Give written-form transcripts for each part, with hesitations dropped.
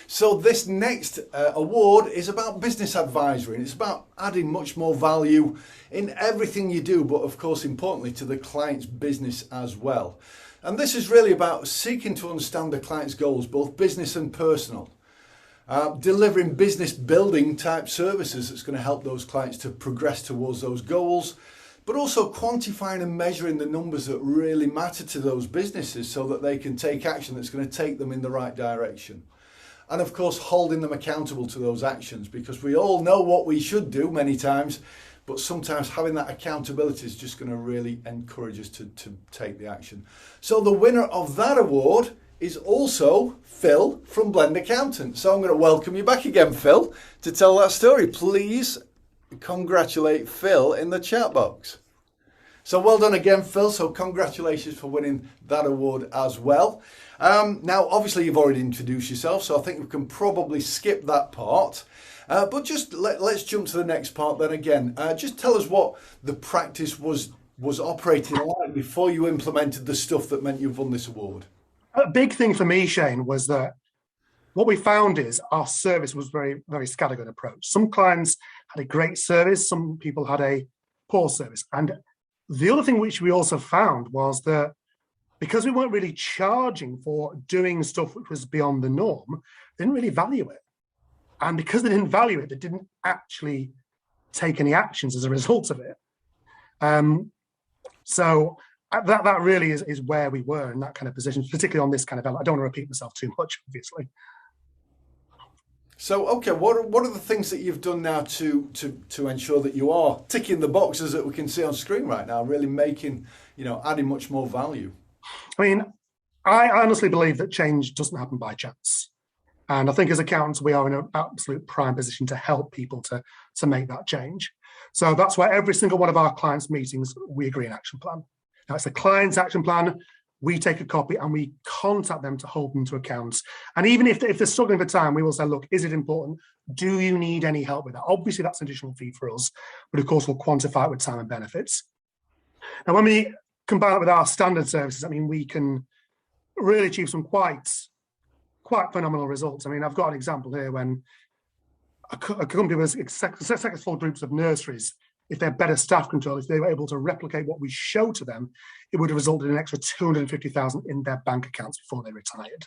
So this next award is about business advisory, and it's about adding much more value in everything you do, but of course importantly to the client's business as well. And this is really about seeking to understand the client's goals, both business and personal. Delivering business building type services that's going to help those clients to progress towards those goals, but also quantifying and measuring the numbers that really matter to those businesses so that they can take action that's going to take them in the right direction. And of course, holding them accountable to those actions, because we all know what we should do many times, but sometimes having that accountability is just going to really encourage us to take the action. So the winner of that award is also Phil from Blend Accountants. So I'm going to welcome you back again, Phil, to tell that story. Please congratulate Phil in the chat box. So well done again, Phil. So congratulations for winning that award as well. Now, obviously, you've already introduced yourself, so I think we can probably skip that part. But just let's jump to the next part then again. Just tell us what the practice was operating like before you implemented the stuff that meant you've won this award. A big thing for me, Shane, was that what we found is our service was very, very scattergun approach. Some clients had a great service, some people had a poor service. And the other thing which we also found was that because we weren't really charging for doing stuff which was beyond the norm, they didn't really value it. And because they didn't value it, they didn't actually take any actions as a result of it. So that really is where we were in that kind of position, particularly on this kind of element. I don't want to repeat myself too much, obviously. So, okay, what are the things that you've done now to ensure that you are ticking the boxes that we can see on screen right now, really making, adding much more value? I mean, I honestly believe that change doesn't happen by chance. And I think as accountants, we are in an absolute prime position to help people to make that change. So that's why every single one of our clients' meetings, we agree an action plan. Now, it's the client's action plan. We take a copy and we contact them to hold them to account. And even if they're struggling for time, we will say, look, is it important? Do you need any help with that? Obviously, that's an additional fee for us, but of course, we'll quantify it with time and benefits. Now, when we combine it with our standard services, I mean, we can really achieve some quite phenomenal results. I mean, I've got an example here when a company with successful groups of nurseries, if they're better staff control, if they were able to replicate what we show to them, it would have resulted in an extra 250,000 in their bank accounts before they retired.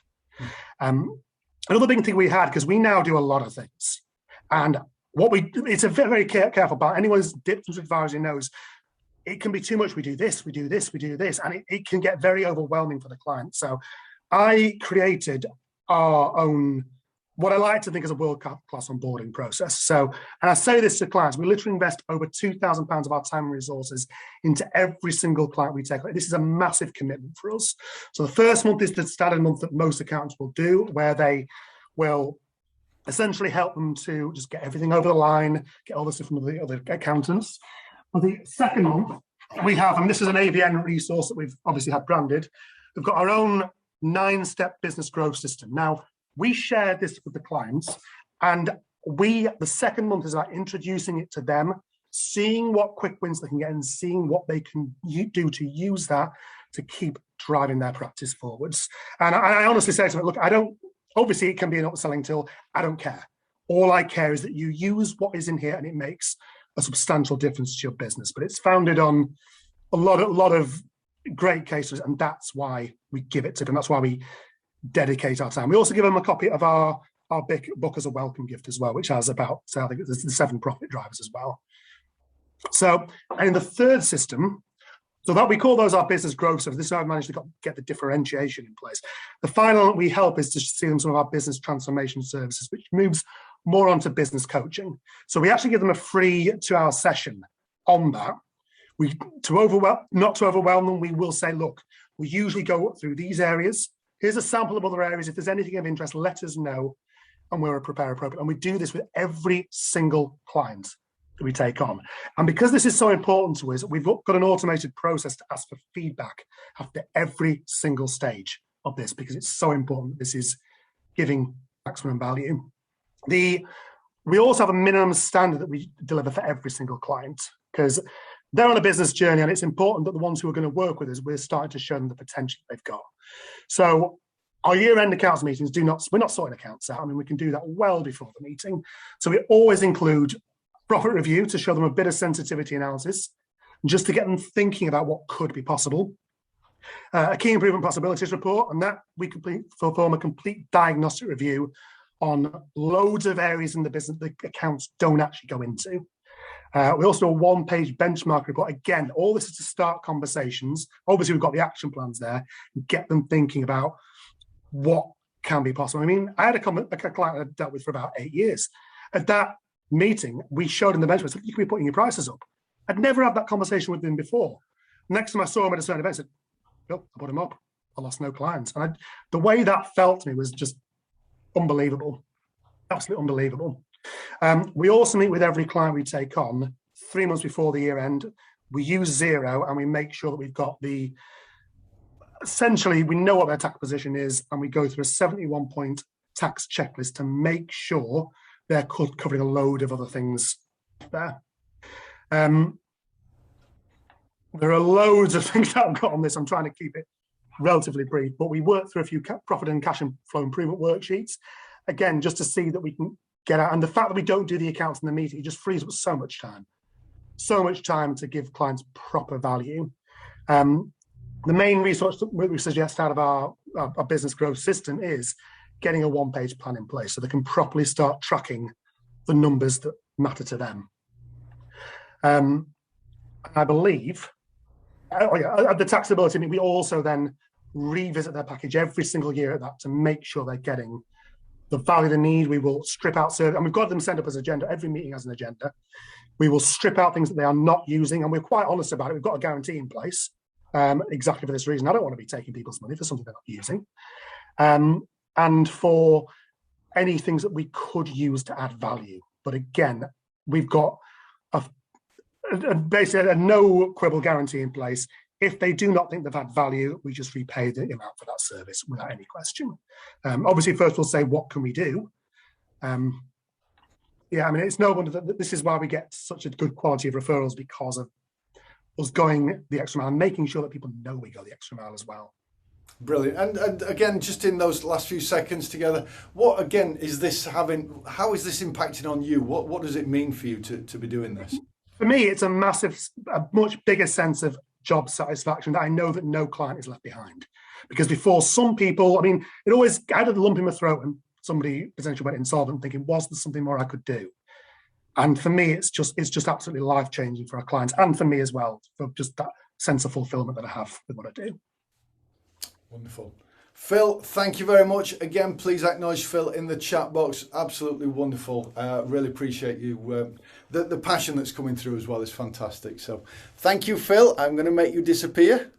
Another big thing we had, because we now do a lot of things, and it's a very careful part. Anyone who's dipped into advisory knows it can be too much. We do this, we do this, we do this, and it can get very overwhelming for the client. So I created our own, what I like to think is a world-class onboarding process. So, and I say this to clients, we literally invest over £2,000 of our time and resources into every single client we take. This is a massive commitment for us. So the first month is the standard month that most accountants will do, where they will essentially help them to just get everything over the line, get all the stuff from the other accountants. For the second month, we have, and this is an AVN resource that we've obviously had branded, we've got our own 9-step business growth system. Now, we share this with the clients, and the second month is about introducing it to them, seeing what quick wins they can get and seeing what they can do to use that to keep driving their practice forwards. And I honestly say to them, look, obviously it can be an upselling tool. I don't care. All I care is that you use what is in here and it makes a substantial difference to your business. But it's founded on a lot of great cases, and that's why we give it to them. That's why we dedicate our time. We also give them a copy of our big book as a welcome gift as well, which has about, I think there's the 7 profit drivers as well. So, and in the third system, so that we call those our business growth. So this is how I've managed to get the differentiation in place. The final we help is to see them some of our business transformation services, which moves more onto business coaching. So we actually give them a free 2-hour session on that. Not to overwhelm them, we will say, look, we usually go through these areas. Here's a sample of other areas. If there's anything of interest, let us know, and we'll prepare appropriately. And we do this with every single client that we take on. And because this is so important to us, we've got an automated process to ask for feedback after every single stage of this, because it's so important. This is giving maximum value. We also have a minimum standard that we deliver for every single client, because they're on a business journey, and it's important that the ones who are going to work with us, we're starting to show them the potential they've got. So Our year-end accounts meetings we're not sorting accounts out. I mean, we can do that well before the meeting. So we always include profit review to show them a bit of sensitivity analysis, just to get them thinking about what could be possible. A key improvement possibilities report, and that we perform a complete diagnostic review on loads of areas in the business the accounts don't actually go into. We also do a one-page benchmark report. Again, all this is to start conversations. Obviously, we've got the action plans there, and get them thinking about what can be possible. I mean, I had a client I dealt with for about 8 years. At that meeting, we showed him the benchmark, said, you could be putting your prices up. I'd never had that conversation with him before. Next time I saw him at a certain event, I said, oh, I put him up. I lost no clients. And the way that felt to me was just unbelievable, absolutely unbelievable. We also meet with every client we take on 3 months before the year end. We use Xero and we make sure that we've got essentially, we know what their tax position is, and we go through a 71-point tax checklist to make sure they're covering a load of other things there. There are loads of things that I've got on this. I'm trying to keep it relatively brief, but we work through a few profit and cash flow improvement worksheets, again, just to see that we can get out. And the fact that we don't do the accounts in the meeting, it just frees up so much time to give clients proper value. The main resource that we suggest out of our business growth system is getting a one-page plan in place so they can properly start tracking the numbers that matter to them. I believe, at the taxability meeting, we also then revisit their package every single year at that to make sure they're getting the value they need. We will strip out service, and we've got them set up as agenda. Every meeting has an agenda. We will strip out things that they are not using, and we're quite honest about it. We've got a guarantee in place. Exactly for this reason. I don't want to be taking people's money for something they're not using. And for any things that we could use to add value. But again, we've got basically a no quibble guarantee in place. If they do not think they've had value, we just repay the amount for that service without any question. Obviously, first we'll say, what can we do? Yeah, I mean, it's no wonder that this is why we get such a good quality of referrals, because of us going the extra mile and making sure that people know we go the extra mile as well. Brilliant. And again, just in those last few seconds together, what again is this having? How is this impacting on you? What does it mean for you to be doing this? For me, it's a much bigger sense of job satisfaction that I know that no client is left behind. Because before, some people, I mean, I had a lump in my throat and somebody potentially went insolvent, thinking, was there something more I could do? And for me, it's just absolutely life-changing for our clients, and for me as well, for just that sense of fulfillment that I have with what I do. Wonderful. Phil, thank you very much. Again, please acknowledge Phil in the chat box. Absolutely wonderful. Really appreciate you. The passion that's coming through as well is fantastic. So thank you, Phil. I'm going to make you disappear.